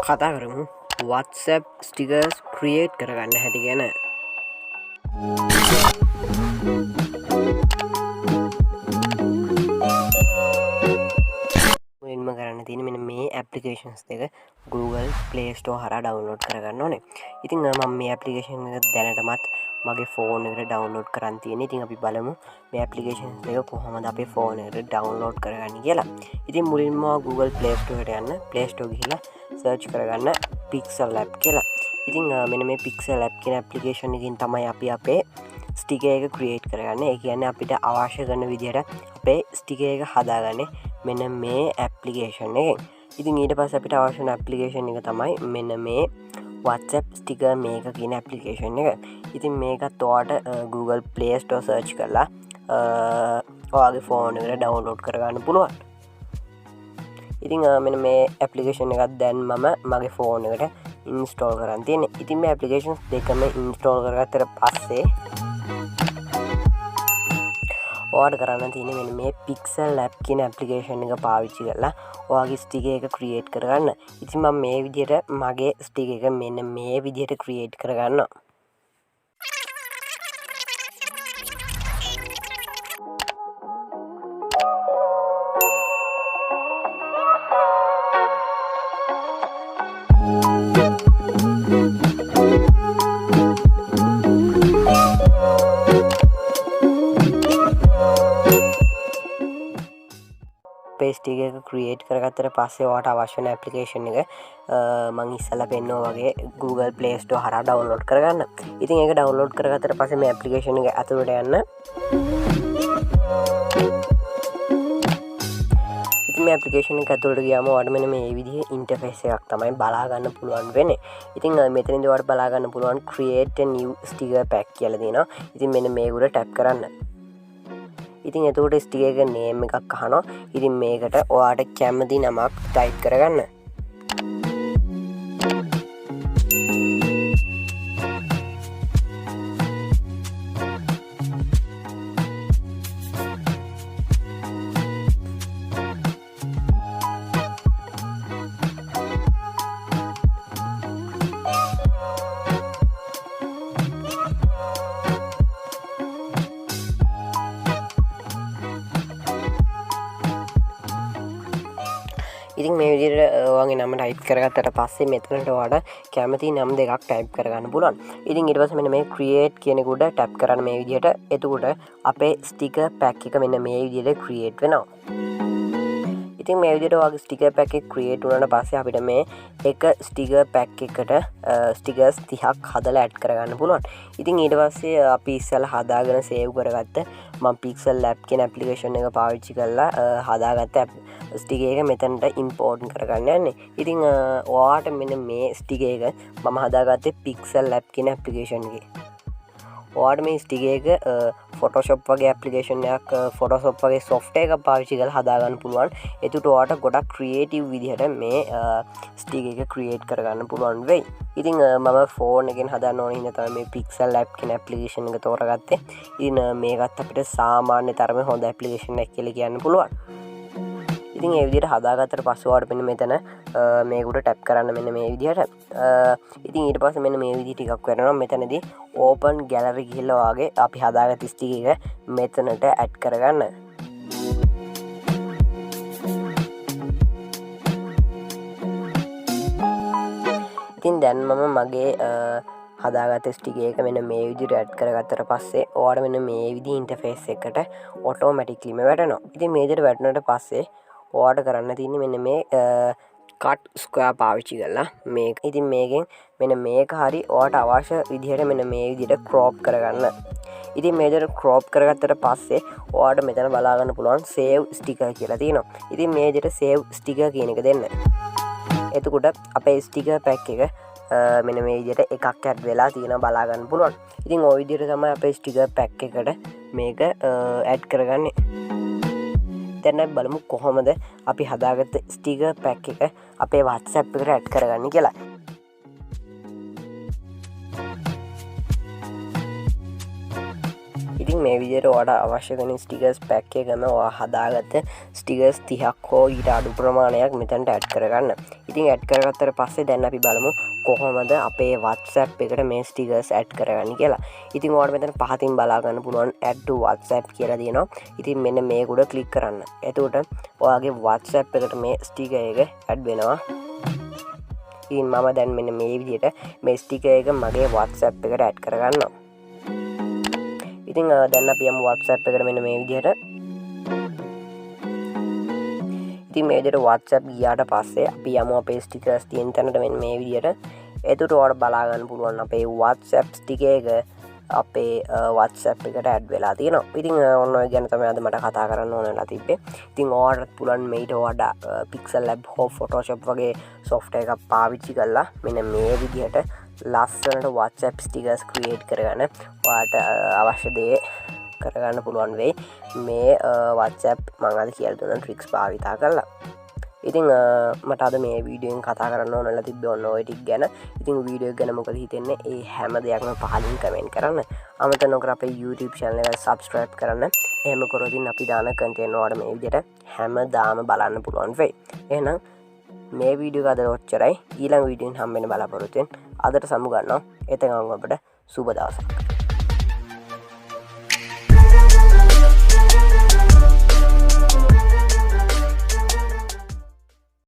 කතා කරමු WhatsApp stickers create කරගන්න හැටි ගැන. මුලින්ම කරන්න තියෙන්නේ මෙන්න මේ applications දෙක Google Play Store හරහා download කරගන්න ඕනේ. ඉතින් මම මේ application එක දැනටමත් මගේ phone එකට download කරන් තියෙන්නේ. ඉතින් අපි බලමු මේ applications දෙක කොහොමද අපේ phone එකට download කරගන්නේ කියලා. ඉතින් මුලින්ම Google Play Store එකට යන්න. Play Store ගිහිල්ලා search කරගන්න Pixel app කියලා. ඉතින් මෙන්න මේ Pixel app කියන application එකකින් තමයි අපි අපේ sticker එක create කරගන්නේ. ඒ කියන්නේ අපිට අවශ්‍ය කරන විදිහට අපේ sticker එක හදාගන්නේ මෙන්න මේ application එකෙන්. ඉතින් ඊට පස්සේ අපිට අවශ්‍ය වෙන application එක තමයි මෙන්න මේ WhatsApp sticker maker කියන application එක. ඉතින් මේකත් ඔයාලට Google Play Store search කරලා ඔයාගේ phone එකට download කරගන්න පුළුවන්. ඉතින් මෙන්න මේ application එකත් දැන් මම මගේ phone එකට install කරන් තියෙන්නේ. ඉතින් මේ applications දෙකම install කරගත්තට පස්සේ ඔයාලට කරන්න තියෙන්නේ මෙන්න මේ Pixel app කියන application එක පාවිච්චි කරලා ඔයාගේ sticker එක create කරගන්න. ඉතින් මම මේ විදිහට මගේ sticker එක මෙන්න මේ විදිහට create කරගන්නවා. sticker එක create කරගත්තට පස්සේ ඔයාලට අවශ්‍ය වෙන application එක මම ඉස්සෙල්ලා පෙන්නුවා වගේ Google Play Store හරහා download කරගන්න. ඉතින් ඒක download කරගත්තට පස්සේ මේ application එක ඇතුළට යන්න. ඉතින් මේ application එක ඇතුළට ගියාම ඔයාලට මෙන්න මේ විදිහේ interface එකක් තමයි බලා ගන්න පුළුවන් වෙන්නේ. ඉතින් මෙතනදී ඔයාලට බලා ගන්න පුළුවන් create a new sticker pack කියලා දෙනවා. ඉතින් මෙන්න මේක උඩ tap කරන්න. ඉතින් එතකොට sticker එක name එකක් අහනවා. ඉතින් මේකට ඔයාලට කැමති නමක් type කරගන්න. ඉතින් මේ විදිහට ඔයාගේ නම type කරගත්තට පස්සේ මෙතනට ඔයාලට කැමති නම් දෙකක් type කරගන්න පුළුවන්. ඉතින් ඊට පස්සේ මෙන්න මේ create කියන එක උඩ tap කරන්න මේ විදිහට. එතකොට අපේ sticker pack එක මෙන්න මේ විදිහට create වෙනවා. ඉතින් මේ විදිහට ඔයාගේ sticker pack එක create වුණාට පස්සේ අපිට මේ එක sticker pack එකට stickers 30ක් හදලා add කරගන්න පුළුවන්. ඉතින් ඊට පස්සේ අපි ඉස්සෙල්ලා හදාගෙන save කරගත්ත මම Pixel app කියන application එක පාවිච්චි කරලා හදාගත්ත sticker එක මෙතනට import කරගන්න යන්නේ. ඉතින් ඔයාලට මෙන්න මේ sticker එක මම හදාගත්තේ Pixel app කියන application එකේ. ඔයාලට මේ sticker එක Photoshop වගේ application එකක් Photoshop වගේ software එකක් පාවිච්චි කරලා හදාගන්න පුළුවන්. ඒකට ඔයාලට ගොඩක් creative විදිහට මේ sticker එක create කරගන්න පුළුවන් වෙයි. ඉතින් මම phone එකෙන් හදන්න ඕන හින්දා තමයි මේ Pixel app කියන application එක තෝරගත්තේ. ඉතින් මේකත් අපිට සාමාන්‍ය තරමේ හොඳ application එකක් කියලා කියන්න පුළුවන්. ඉතින් ඒ විදිහට හදාගත්තට පස්සේ ඔයාලට මෙන්න මෙතන මේක උඩ ටැප් කරන්න මෙන්න මේ විදිහට. ඉතින් ඊට පස්සේ මෙන්න මේ විදිහ ටිකක් කරනවා. මෙතනදී open gallery ගිහිල්ලා ඔයාගේ අපි හදාගත්ත sticker එක මෙතනට add කරගන්න. ඉතින් දැන් මම මගේ හදාගත්ත sticker එක මෙන්න මේ විදිහට add කරගත්තට පස්සේ ඔයාලට මෙන්න මේ විදිහ interface එකකට automatically වැටෙනවා. ඉතින් මේ විදිහට වැටුණාට පස්සේ ඔයාලට කරන්න තියෙන්නේ මෙන්න මේ cut square පාවිච්චි කරලා මේක. ඉතින් මේකෙන් මෙන්න මේක හරි ඔයාලට අවශ්‍ය විදිහට මෙන්න මේ විදිහට crop කරගන්න. ඉතින් මේ විදිහට crop කරගත්තට පස්සේ ඔයාලට මෙතන බලා ගන්න පුළුවන් save sticker කියලා තියෙනවා. ඉතින් මේ විදිහට save sticker කියන එක දෙන්න. එතකොට අපේ sticker pack එක මෙන්න මේ විදිහට එකක් add වෙලා තියෙනවා බලා ගන්න පුළුවන්. ඉතින් ওই විදිහට තමයි අපේ sticker pack එකට මේක add කරගන්නේ. දැන් අපි බලමු කොහොමද අපි හදාගත්ත sticker pack එක අපේ WhatsApp එකට add කරගන්නේ කියලා. ඉතින් මේ විදිහට ඔයාලට අවශ්‍ය කරන stickers pack එකම ඔයා හදාගත්ත stickers 30ක් හෝ ඊට අඩු ප්‍රමාණයක් මෙතනට add කරගන්න. ඉතින් ඇඩ් කරගත්තට පස්සේ දැන් අපි බලමු කොහොමද අපේ WhatsApp එකට මේ ස්ටිකර්ස් ඇඩ් කරගන්න කියලා. ඉතින් ඔයාලට මෙතන පහතින් බලා ගන්න පුළුවන් add to WhatsApp කියලා තියෙනවා. ඉතින් මෙන්න මේක උඩ ක්ලික් කරන්න. එතකොට ඔයාගේ WhatsApp එකට මේ ස්ටිකර් එක ඇඩ් වෙනවා. ඉතින් මම දැන් මෙන්න මේ විදිහට මේ ස්ටිකර් එක මගේ WhatsApp එකට ඇඩ් කරගන්නවා. ඉතින් දැන් අපි යමු WhatsApp එකට මෙන්න මේ විදිහට. ඉතින් මේ විදිහට WhatsApp ගියාට පස්සේ අපි යමු අපේ ස්ටිකර්ස් තියෙන තැනට මෙන්න මේ විදිහට. එතකොට ඔයාලට බලා ගන්න පුළුවන් අපේ WhatsApp ස්ටිකර් එක අපේ WhatsApp එකට ඇඩ් වෙලා තියෙනවා. ඉතින් ඔන්න ඔය ගැන තමයි අද මට කතා කරන්න ඕන වෙලා තිබ්බේ. ඉතින් ඔයාලට පුළුවන් මේට වඩා Pixel Lab හෝ Photoshop වගේ software එකක් පාවිච්චි කරලා මෙන්න මේ විදිහට ලස්සනට WhatsApp stickers create කරගන්න ඔයාලට අවශ්‍ය දේ කරගන්න පුළුවන් වෙයි. මේ WhatsApp මම අද කියලා දුන්න tricks භාවිතා කරලා. ඉතින් මට අද මේ වීඩියෝෙන් කතා කරන්න ඕනලා තිබ්බේ ඔන්න ඔය ටික ගැන. ඉතින් වීඩියෝ එක ගැන මොකද හිතෙන්නේ? ඒ හැම දෙයක්ම පහලින් කමෙන්ට් කරන්න. අමතක නොකර අපේ YouTube channel එකට subscribe කරන්න. එහෙම කරොත් අපි දාන content වල මේ විදිහට හැමදාම බලන්න පුළුවන් වෙයි. එහෙනම් මේ වීඩියෝ එක අද ඔච්චරයි. ඊළඟ වීඩියෝෙන් හම්බ වෙන බලාපොරොත්තු වෙන්න. අදට සමු ගන්නවා. එතකන් ඔබට සුබ දවසක්.